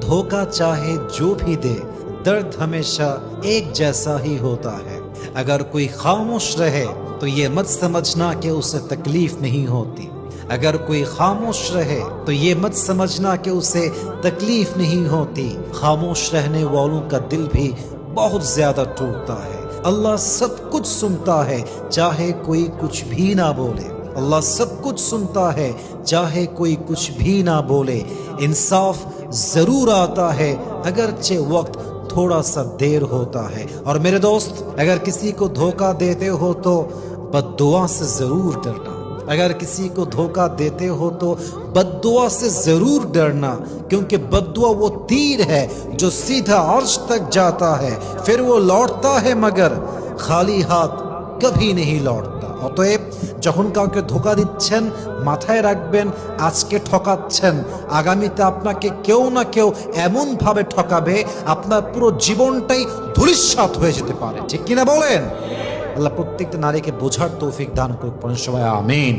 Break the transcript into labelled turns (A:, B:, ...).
A: धोखा चाहे जो भी दे, दर्द हमेशा एक जैसा ही होता है। अगर कोई खामोश रहे तो ये मत समझना कि उसे तकलीफ नहीं होती। अगर कोई खामोश रहे तो ये मत समझना कि उसे तकलीफ नहीं होती। खामोश रहने वालों का दिल भी बहुत ज्यादा टूटता है। अल्लाह सब कुछ सुनता है, चाहे कोई कुछ भी ना बोले। अल्लाह सब कुछ सुनता है, चाहे कोई कुछ भी ना बोले। इंसाफ जरूर आता है, अगरचे वक्त थोड़ा सा देर होता है। और मेरे दोस्त, अगर किसी को धोखा देते हो तो बद्दुआ से जरूर डरना। अगर किसी को धोखा देते हो तो बद्दुआ से जरूर डरना, क्योंकि बद्दुआ वो तीर है जो सीधा अर्श तक जाता है, फिर वो लौटता है मगर खाली हाथ कभी नहीं लौटता। অতএব যখন কাউকে ধোঁকা দিচ্ছেন মাথায় রাখবেন, আজকে ঠকাচ্ছেন, আগামীতে আপনাকে কেউ না কেউ এমন ভাবে ঠকাবে আপনার পুরো জীবনটাই ধূলিসাৎ হয়ে যেতে পারে। ঠিক কিনা বলেন? আল্লাহ প্রত্যেকটা নারীকে বোঝার তৌফিক দান করুক, সবাই আমিন।